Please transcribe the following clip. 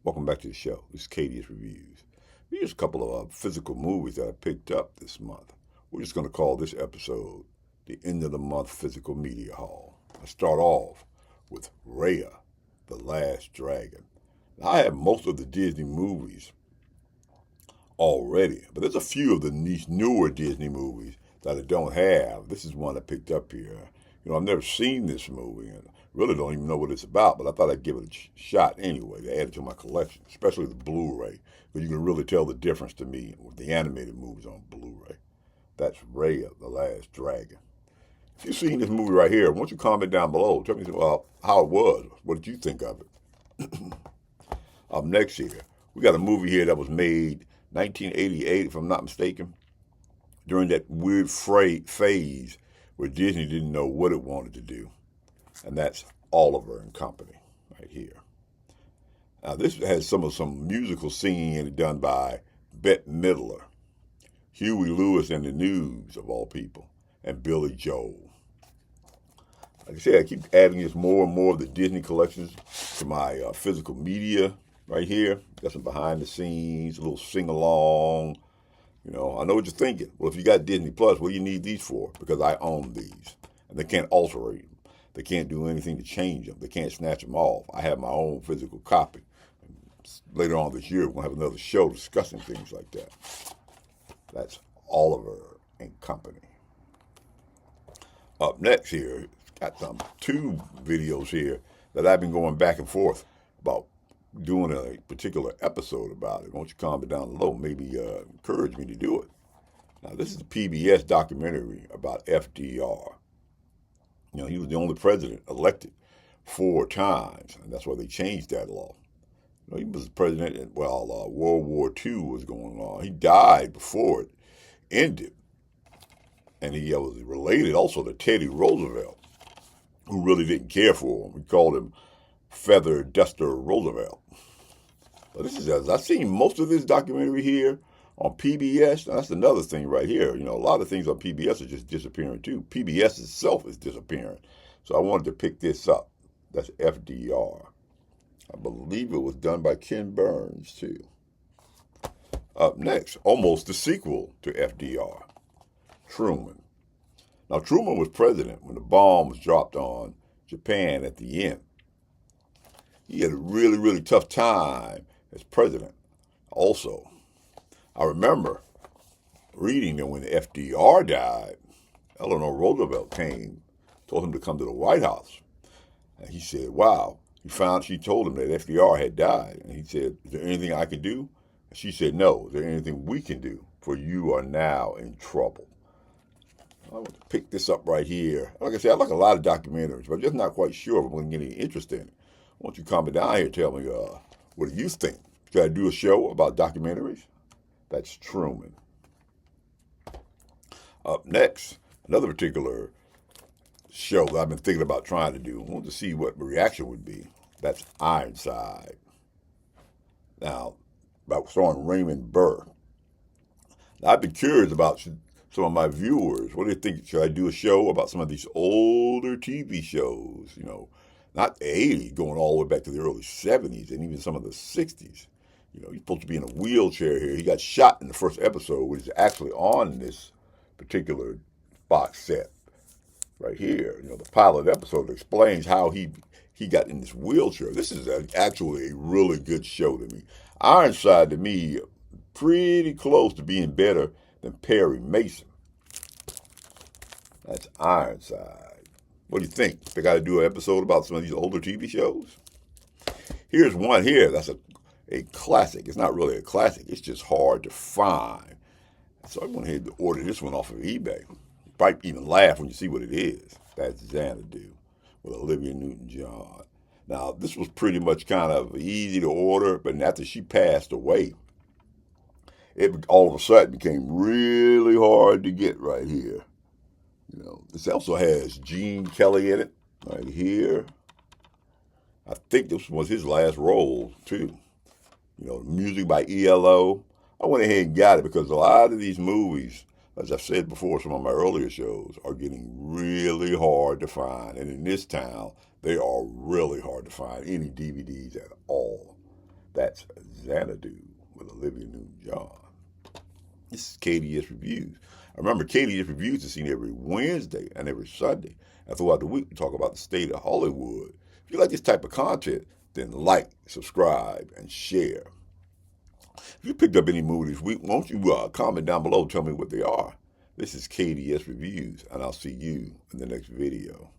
Welcome back to the show. This is Katie's Reviews. Here's a couple of physical movies that I picked up this month. We're just going to call this episode the End of the Month Physical Media Haul. I start off with Raya, The Last Dragon. Now, I have most of the Disney movies already, but there's a few of these newer Disney movies that I don't have. This is one I picked up here. I've never seen this movie and really don't even know what it's about, but I thought I'd give it a shot anyway to add it to my collection, especially the Blu-ray, because you can really tell the difference to me with the animated movies on Blu-ray. That's Raya, The Last Dragon. If you've seen this movie right here, why don't you comment down below? Tell me how it was. What did you think of it? Up next here, we got a movie here that was made 1988, if I'm not mistaken, during that weird phase where Disney didn't know what it wanted to do. And that's Oliver and Company right here. Now, this has some musical singing in it done by Bette Midler, Huey Lewis and the News, of all people, and Billy Joel. Like I said, I keep adding this more and more of the Disney collections to my physical media right here. Got some behind the scenes, a little sing-along. I know what you're thinking. Well, if you got Disney Plus, what do you need these for? Because I own these. And they can't alter them. They can't do anything to change them. They can't snatch them off. I have my own physical copy. Later on this year, we're going to have another show discussing things like that. That's Oliver and Company. Up next here, got two videos here that I've been going back and forth about doing a particular episode about it. Won't you comment down below? Maybe encourage me to do it. Now, this is a PBS documentary about FDR. He was the only president elected 4 times, and that's why they changed that law. He was president while World War II was going on. He died before it ended, and he was related also to Teddy Roosevelt, who really didn't care for him. We called him Feather Duster Roosevelt. I've seen most of this documentary here on PBS. Now, that's another thing right here. A lot of things on PBS are just disappearing too. PBS itself is disappearing. So I wanted to pick this up. That's FDR. I believe it was done by Ken Burns too. Up next, almost the sequel to FDR, Truman. Now, Truman was president when the bomb was dropped on Japan at the end. He had a really, really tough time as president. Also, I remember reading that when FDR died, Eleanor Roosevelt told him to come to the White House. And he said, wow. She told him that FDR had died. And he said, is there anything I can do? And she said, no. Is there anything we can do? For you are now in trouble. I want to pick this up right here. Like I said, I like a lot of documentaries, but I'm just not quite sure if I'm going to get any interest in it. Why don't you comment down here and tell me, what do you think? Should I do a show about documentaries? That's Truman. Up next, another particular show that I've been thinking about trying to do. I want to see what the reaction would be. That's Ironside. Now, about starring Raymond Burr. Now, I've been curious about some of my viewers. What do they think? Should I do a show about some of these older TV shows? Not the 80s, going all the way back to the early 70s and even some of the 60s. He's supposed to be in a wheelchair here. He got shot in the first episode, which is actually on this particular box set right here. The pilot episode explains how he got in this wheelchair. This is actually a really good show to me. Ironside, to me, pretty close to being better than Perry Mason. That's Ironside. What do you think? They got to do an episode about some of these older TV shows? Here's one here that's a classic. It's not really a classic. It's just hard to find. So I went ahead to order this one off of eBay. You probably even laugh when you see what it is. That's Xanadu with Olivia Newton-John. Now, this was pretty much kind of easy to order, but after she passed away, it all of a sudden became really hard to get right here. This also has Gene Kelly in it, right here. I think this was his last role, too. Music by ELO. I went ahead and got it because a lot of these movies, as I've said before, some of my earlier shows, are getting really hard to find. And in this town, they are really hard to find any DVDs at all. That's Xanadu with Olivia Newton-John. This is KDS Reviews. Remember, KDS Reviews is seen every Wednesday and every Sunday. And throughout the week, we talk about the state of Hollywood. If you like this type of content, then like, subscribe, and share. If you picked up any movie this week, won't you comment down below, tell me what they are. This is KDS Reviews, and I'll see you in the next video.